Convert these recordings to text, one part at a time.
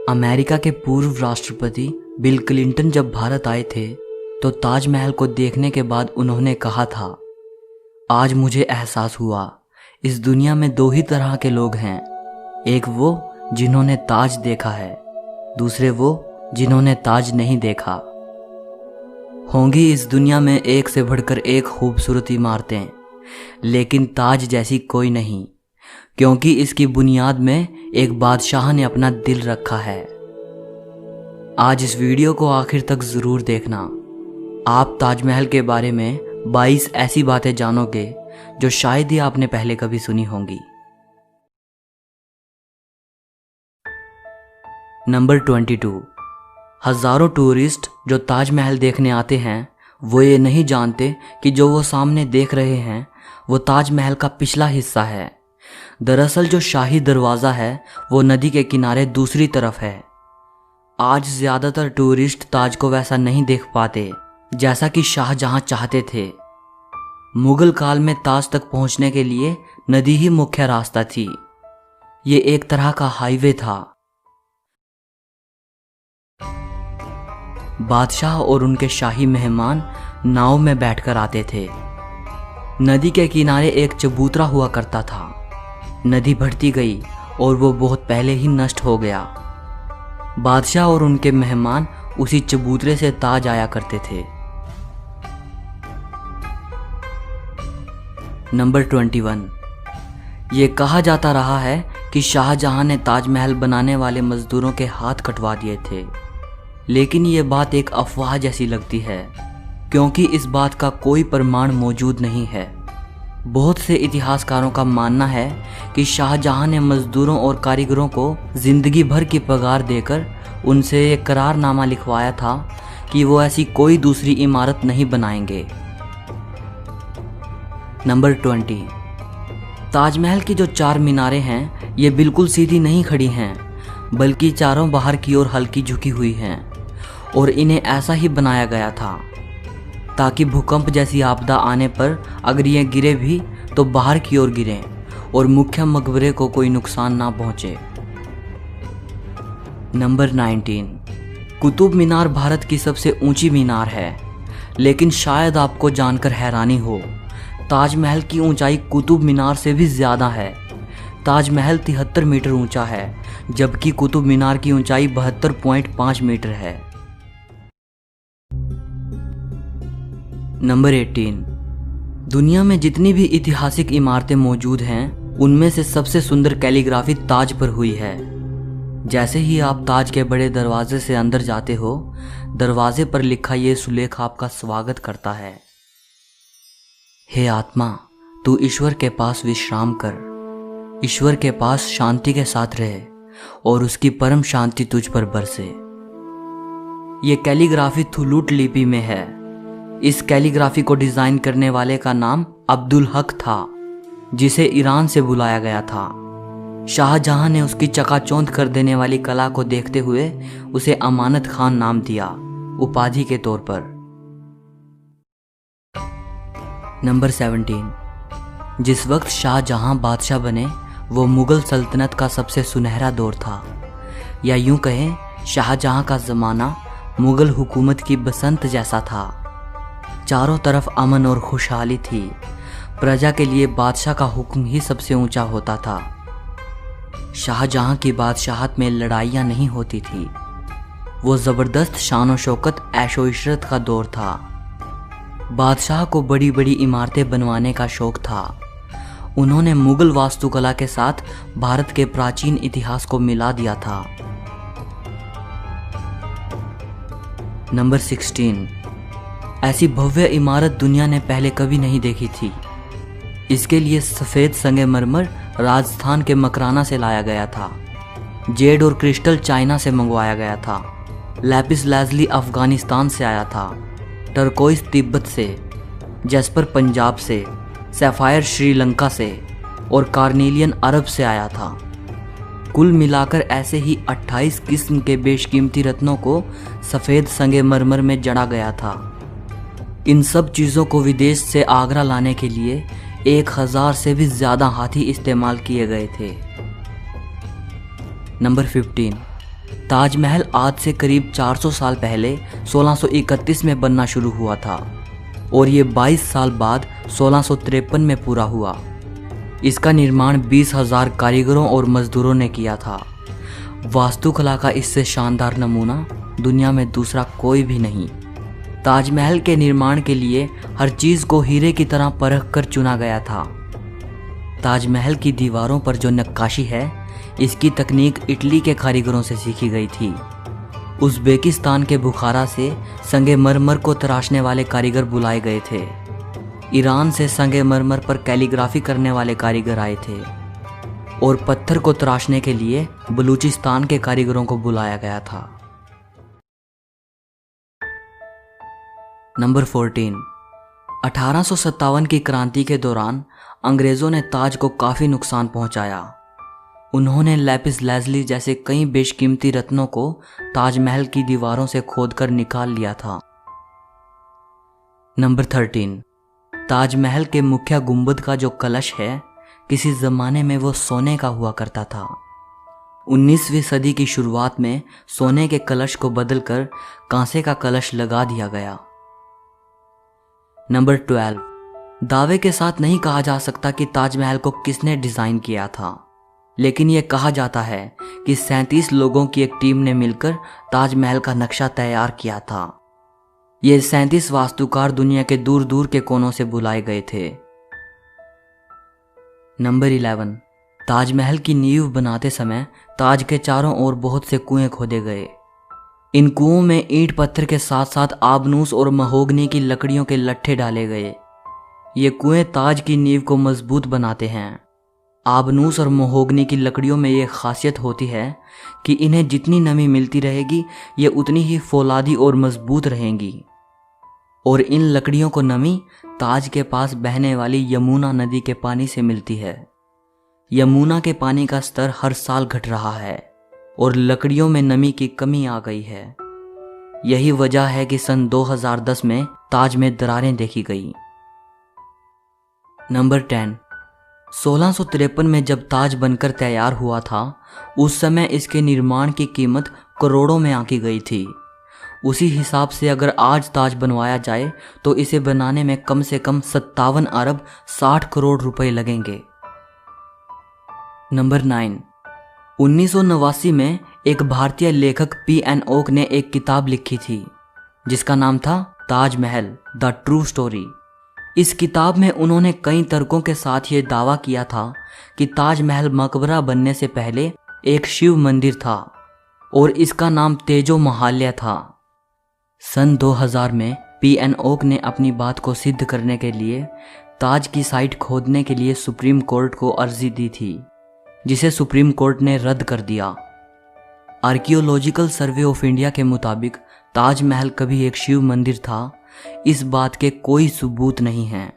America के पूर्व राष्ट्रपति बिल क्लिंटन जब भारत आए थे तो ताजमहल को देखने के बाद उन्होंने कहा था, आज मुझे एहसास हुआ इस दुनिया में दो ही तरह के लोग हैं, एक वो जिन्होंने ताज देखा है, दूसरे वो जिन्होंने ताज नहीं देखा। होंगी इस दुनिया में एक से बढ़कर एक खूबसूरत इमारतें, लेकिन ताज जैसी कोई नहीं, क्योंकि इसकी बुनियाद में एक बादशाह ने अपना दिल रखा है। आज इस वीडियो को आखिर तक ज़रूर देखना। आप ताजमहल के बारे में 22 ऐसी बातें जानोगे जो शायद ही आपने पहले कभी सुनी होंगी। नंबर 22। हज़ारों टूरिस्ट जो ताजमहल देखने आते हैं वो ये नहीं जानते कि जो वो सामने देख रहे हैं वो ताजमहल का पिछला हिस्सा है। दरअसल जो शाही दरवाज़ा है वो नदी के किनारे दूसरी तरफ है। आज ज़्यादातर टूरिस्ट ताज को वैसा नहीं देख पाते जैसा कि शाहजहां चाहते थे। मुगल काल में ताज तक पहुंचने के लिए नदी ही मुख्य रास्ता थी। ये एक तरह का हाईवे था। बादशाह और उनके शाही मेहमान नाव में बैठकर आते थे। नदी के किनारे एक चबूतरा हुआ करता था। नदी बढ़ती गई और वो बहुत पहले ही नष्ट हो गया। बादशाह और उनके मेहमान उसी चबूतरे से ताज आया करते थे। नंबर 21। ये कहा जाता रहा है कि शाहजहां ने ताजमहल बनाने वाले मजदूरों के हाथ कटवा दिए थे, लेकिन ये बात एक अफवाह जैसी लगती है, क्योंकि इस बात का कोई प्रमाण मौजूद नहीं है। बहुत से इतिहासकारों का मानना है कि शाहजहां ने मजदूरों और कारीगरों को जिंदगी भर की पगार देकर उनसे एक करारनामा लिखवाया था कि वो ऐसी कोई दूसरी इमारत नहीं बनाएंगे। नंबर 20। ताजमहल की जो 4 मीनारें हैं ये बिल्कुल सीधी नहीं खड़ी हैं, बल्कि चारों बाहर की ओर हल्की झुकी हुई हैं, और इन्हें ऐसा ही बनाया गया था ताकि भूकंप जैसी आपदा आने पर अगर ये गिरे भी तो बाहर की ओर गिरें और मुख्य मकबरे को कोई नुकसान ना पहुंचे। नंबर 19। कुतुब मीनार भारत की सबसे ऊंची मीनार है, लेकिन शायद आपको जानकर हैरानी हो, ताजमहल की ऊंचाई कुतुब मीनार से भी ज़्यादा है। ताजमहल 73 मीटर ऊंचा है, जबकि कुतुब मीनार की ऊंचाई 72.5 मीटर है। नंबर 18। दुनिया में जितनी भी ऐतिहासिक इमारतें मौजूद हैं उनमें से सबसे सुंदर कैलीग्राफी ताज पर हुई है। जैसे ही आप ताज के बड़े दरवाजे से अंदर जाते हो, दरवाजे पर लिखा ये सुलेख आपका स्वागत करता है। हे आत्मा, तू ईश्वर के पास विश्राम कर, ईश्वर के पास शांति के साथ रहे और उसकी परम शांति तुझ पर बरसे। ये कैलीग्राफी थुलूट लिपि में है। इस कैलीग्राफी को डिजाइन करने वाले का नाम अब्दुल हक था, जिसे ईरान से बुलाया गया था। शाहजहां ने उसकी चकाचौंध कर देने वाली कला को देखते हुए उसे अमानत खान नाम दिया, उपाधि के तौर पर। नंबर 17। जिस वक्त शाहजहां बादशाह बने वो मुगल सल्तनत का सबसे सुनहरा दौर था, या यूं कहें शाहजहां का ज़माना मुगल हुकूमत की बसंत जैसा था। चारों तरफ अमन और खुशहाली थी। प्रजा के लिए बादशाह का हुक्म ही सबसे ऊंचा होता था। शाहजहां की बादशाहत में लड़ाइयाँ नहीं होती थी। वो ज़बरदस्त शान व शौकत ऐशो इशरत का दौर था। बादशाह को बड़ी बड़ी इमारतें बनवाने का शौक था। उन्होंने मुगल वास्तुकला के साथ भारत के प्राचीन इतिहास को मिला दिया था। नंबर 16। ऐसी भव्य इमारत दुनिया ने पहले कभी नहीं देखी थी। इसके लिए सफ़ेद संगमरमर राजस्थान के मकराना से लाया गया था। जेड और क्रिस्टल चाइना से मंगवाया गया था। लैपिस लाजुली अफ़गानिस्तान से आया था। टर्कोइस तिब्बत से, जैस्पर पंजाब से, सैफायर श्रीलंका से और कार्नेलियन अरब से आया था। कुल मिलाकर ऐसे ही 28 किस्म के बेशकीमती रत्नों को सफ़ेद संगमरमर में जड़ा गया था। इन सब चीज़ों को विदेश से आगरा लाने के लिए 1000 से भी ज़्यादा हाथी इस्तेमाल किए गए थे। नंबर 15। ताजमहल आज से करीब 400 साल पहले 1631 में बनना शुरू हुआ था और ये 22 साल बाद 1653 में पूरा हुआ। इसका निर्माण 20,000 कारीगरों और मजदूरों ने किया था। वास्तुकला का इससे शानदार नमूना दुनिया में दूसरा कोई भी नहीं। ताजमहल के निर्माण के लिए हर चीज़ को हीरे की तरह परख कर चुना गया था। ताजमहल की दीवारों पर जो नक्काशी है, इसकी तकनीक इटली के कारीगरों से सीखी गई थी। उज़्बेकिस्तान के बुखारा से संगमरमर को तराशने वाले कारीगर बुलाए गए थे। ईरान से संगमरमर पर कैलीग्राफी करने वाले कारीगर आए थे और पत्थर को तराशने के लिए बलूचिस्तान के कारीगरों को बुलाया गया था। नंबर 14। 1857 की क्रांति के दौरान अंग्रेज़ों ने ताज को काफ़ी नुकसान पहुंचाया। उन्होंने लैपिस लाज़ुली जैसे कई बेशकीमती रत्नों को ताजमहल की दीवारों से खोदकर निकाल लिया था। नंबर 13। ताजमहल के मुख्य गुंबद का जो कलश है, किसी ज़माने में वो सोने का हुआ करता था। 19वीं सदी की शुरुआत में सोने के कलश को बदलकर कांसे का कलश लगा दिया गया। नंबर 12। दावे के साथ नहीं कहा जा सकता कि ताजमहल को किसने डिज़ाइन किया था, लेकिन यह कहा जाता है कि 37 लोगों की एक टीम ने मिलकर ताजमहल का नक्शा तैयार किया था। ये 37 वास्तुकार दुनिया के दूर दूर के कोनों से बुलाए गए थे। नंबर 11। ताजमहल की नींव बनाते समय ताज के चारों ओर बहुत से कुएं खोदे गए। इन कुओं में ईंट पत्थर के साथ साथ आबनूस और महोगनी की लकड़ियों के लट्ठे डाले गए। ये कुएं ताज की नींव को मजबूत बनाते हैं। आबनूस और महोगनी की लकड़ियों में ये खासियत होती है कि इन्हें जितनी नमी मिलती रहेगी, ये उतनी ही फौलादी और मजबूत रहेंगी। और इन लकड़ियों को नमी ताज के पास बहने वाली यमुना नदी के पानी से मिलती है। यमुना के पानी का स्तर हर साल घट रहा है और लकड़ियों में नमी की कमी आ गई है। यही वजह है कि सन 2010 में ताज में दरारें देखी गई। नंबर 10। 1653 में जब ताज बनकर तैयार हुआ था, उस समय इसके निर्माण की कीमत करोड़ों में आंकी गई थी। उसी हिसाब से अगर आज ताज बनवाया जाए तो इसे बनाने में कम से कम 57 अरब 60 करोड़ रुपए लगेंगे। नंबर 9। 1989 में एक भारतीय लेखक P.N. ओक ने एक किताब लिखी थी जिसका नाम था ताजमहल द ट्रू स्टोरी। इस किताब में उन्होंने कई तर्कों के साथ ये दावा किया था कि ताजमहल मकबरा बनने से पहले एक शिव मंदिर था और इसका नाम तेजो महाल्या था। सन 2000 में P.N. ओक ने अपनी बात को सिद्ध करने के लिए ताज की साइट खोदने के लिए सुप्रीम कोर्ट को अर्जी दी थी, जिसे सुप्रीम कोर्ट ने रद्द कर दिया। आर्कियोलॉजिकल सर्वे ऑफ इंडिया के मुताबिक ताजमहल कभी एक शिव मंदिर था, इस बात के कोई सबूत नहीं हैं,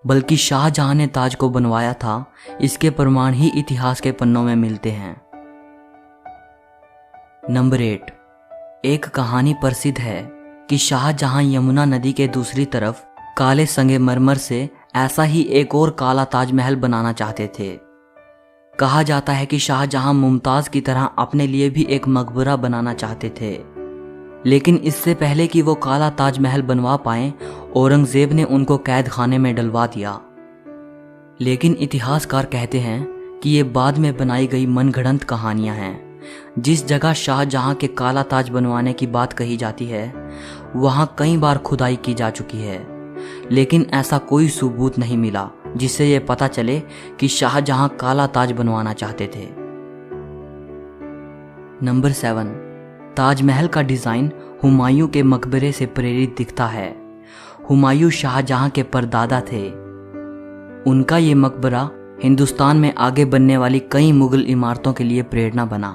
बल्कि शाहजहां ने ताज को बनवाया था, इसके प्रमाण ही इतिहास के पन्नों में मिलते हैं। नंबर 8। एक कहानी प्रसिद्ध है कि शाहजहां यमुना नदी के दूसरी तरफ काले संगमरमर से ऐसा ही एक और काला ताजमहल बनाना चाहते थे। कहा जाता है कि शाहजहां मुमताज की तरह अपने लिए भी एक मकबरा बनाना चाहते थे, लेकिन इससे पहले कि वो काला ताजमहल बनवा पाएं, औरंगजेब ने उनको कैद खाने में डलवा दिया। लेकिन इतिहासकार कहते हैं कि ये बाद में बनाई गई मनगढ़ंत कहानियां हैं। जिस जगह शाहजहां के काला ताज बनवाने की बात कही जाती है, वहां कई बार खुदाई की जा चुकी है, लेकिन ऐसा कोई सबूत नहीं मिला जिससे यह पता चले कि शाहजहां काला ताज बनवाना चाहते थे। नंबर 7। ताजमहल का डिज़ाइन हुमायूं के मकबरे से प्रेरित दिखता है। हुमायूं शाहजहां के परदादा थे। उनका ये मकबरा हिंदुस्तान में आगे बनने वाली कई मुगल इमारतों के लिए प्रेरणा बना।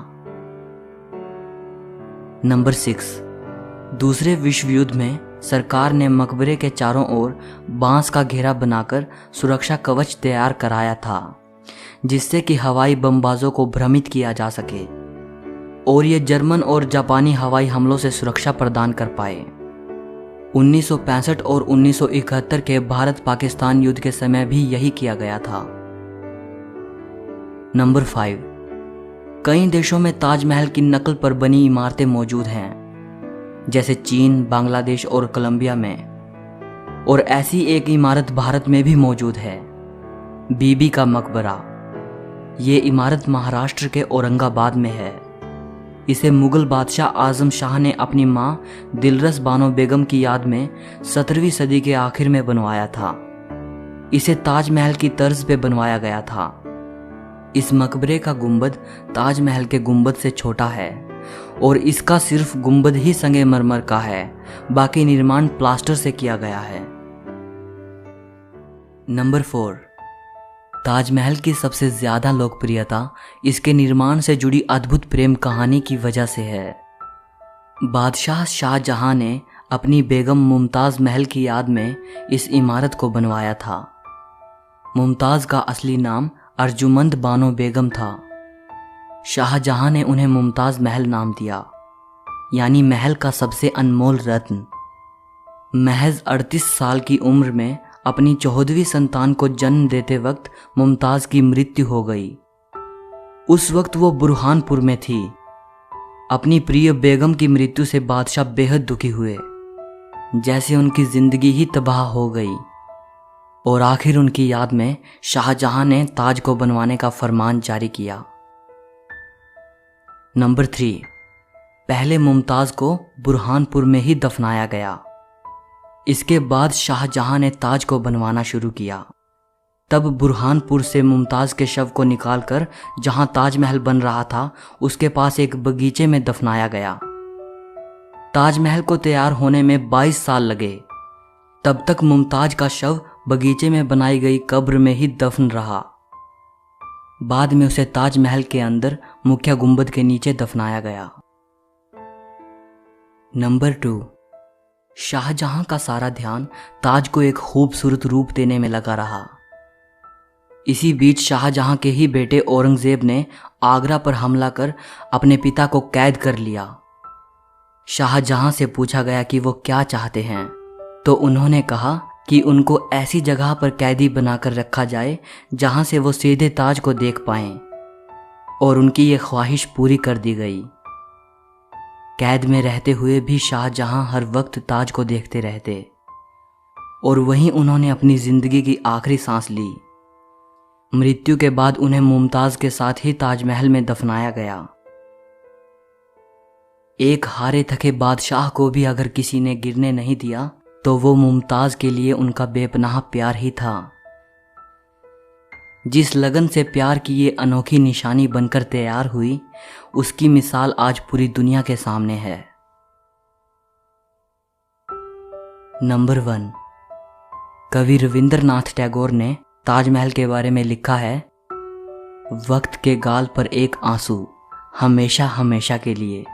नंबर 6। दूसरे विश्व युद्ध में सरकार ने मकबरे के चारों ओर बांस का घेरा बनाकर सुरक्षा कवच तैयार कराया था, जिससे कि हवाई बमबाजों को भ्रमित किया जा सके और ये जर्मन और जापानी हवाई हमलों से सुरक्षा प्रदान कर पाए। 1965 और 1971 के भारत पाकिस्तान युद्ध के समय भी यही किया गया था। नंबर 5। कई देशों में ताजमहल की नकल पर बनी इमारतें मौजूद हैं, जैसे चीन, बांग्लादेश और कोलंबिया में। और ऐसी एक इमारत भारत में भी मौजूद है, बीबी का मकबरा। ये इमारत महाराष्ट्र के औरंगाबाद में है। इसे मुगल बादशाह आजम शाह ने अपनी मां दिलरस बानो बेगम की याद में 17वीं सदी के आखिर में बनवाया था। इसे ताजमहल की तर्ज पे बनवाया गया था। इस मकबरे का गुंबद ताजमहल के गुंबद से छोटा है और इसका सिर्फ गुंबद ही संगमरमर का है, बाकी निर्माण प्लास्टर से किया गया है। नंबर 4, ताजमहल की सबसे ज्यादा लोकप्रियता इसके निर्माण से जुड़ी अद्भुत प्रेम कहानी की वजह से है। बादशाह शाहजहां ने अपनी बेगम मुमताज महल की याद में इस इमारत को बनवाया था। मुमताज का असली नाम अर्जुमंद बानो बेगम था। शाहजहां ने उन्हें मुमताज महल नाम दिया, यानी महल का सबसे अनमोल रत्न। महज 38 साल की उम्र में अपनी 14वीं संतान को जन्म देते वक्त मुमताज की मृत्यु हो गई। उस वक्त वो बुरहानपुर में थी। अपनी प्रिय बेगम की मृत्यु से बादशाह बेहद दुखी हुए, जैसे उनकी जिंदगी ही तबाह हो गई। और आखिर उनकी याद में शाहजहां ने ताज को बनवाने का फरमान जारी किया। नंबर 3, पहले मुमताज को बुरहानपुर में ही दफनाया गया। इसके बाद शाहजहां ने ताज को बनवाना शुरू किया। तब बुरहानपुर से मुमताज के शव को निकालकर जहां ताजमहल बन रहा था उसके पास एक बगीचे में दफनाया गया। ताजमहल को तैयार होने में 22 साल लगे। तब तक मुमताज का शव बगीचे में बनाई गई कब्र में ही दफन रहा। बाद में उसे ताजमहल के अंदर मुख्य गुंबद के नीचे दफनाया गया। नंबर 2, शाहजहां का सारा ध्यान ताज को एक खूबसूरत रूप देने में लगा रहा। इसी बीच शाहजहां के ही बेटे औरंगजेब ने आगरा पर हमला कर अपने पिता को कैद कर लिया। शाहजहां से पूछा गया कि वो क्या चाहते हैं, तो उन्होंने कहा कि उनको ऐसी जगह पर कैदी बनाकर रखा जाए जहां से वो सीधे ताज को देख पाएं, और उनकी ये ख्वाहिश पूरी कर दी गई। कैद में रहते हुए भी शाहजहां हर वक्त ताज को देखते रहते, और वहीं उन्होंने अपनी जिंदगी की आखिरी सांस ली। मृत्यु के बाद उन्हें मुमताज के साथ ही ताजमहल में दफनाया गया। एक हारे थके बादशाह को भी अगर किसी ने गिरने नहीं दिया तो वो मुमताज के लिए उनका बेपनाह प्यार ही था। जिस लगन से प्यार की ये अनोखी निशानी बनकर तैयार हुई, उसकी मिसाल आज पूरी दुनिया के सामने है। नंबर 1, कवि रविंद्रनाथ टैगोर ने ताजमहल के बारे में लिखा है, वक्त के गाल पर एक आंसू, हमेशा हमेशा के लिए।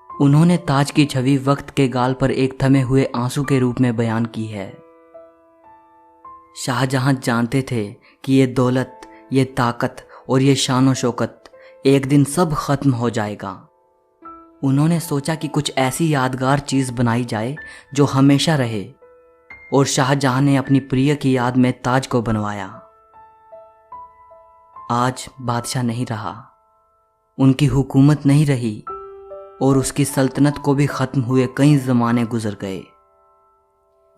उन्होंने ताज की छवि वक्त के गाल पर एक थमे हुए आंसू के रूप में बयान की है। शाहजहां जानते थे कि ये दौलत, ये ताकत और ये शान शौकत एक दिन सब खत्म हो जाएगा। उन्होंने सोचा कि कुछ ऐसी यादगार चीज बनाई जाए जो हमेशा रहे, और शाहजहां ने अपनी प्रिय की याद में ताज को बनवाया। आज बादशाह नहीं रहा, उनकी हुकूमत नहीं रही, और उसकी सल्तनत को भी खत्म हुए कई ज़माने गुजर गए।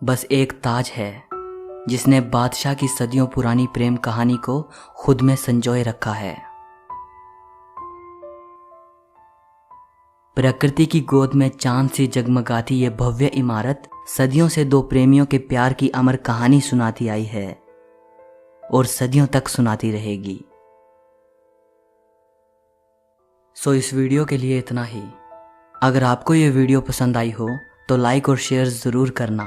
बस एक ताज है जिसने बादशाह की सदियों पुरानी प्रेम कहानी को खुद में संजोए रखा है। प्रकृति की गोद में चांद सी जगमगाती ये भव्य इमारत सदियों से दो प्रेमियों के प्यार की अमर कहानी सुनाती आई है और सदियों तक सुनाती रहेगी। सो इस वीडियो के लिए इतना ही। अगर आपको ये वीडियो पसंद आई हो तो लाइक और शेयर ज़रूर करना।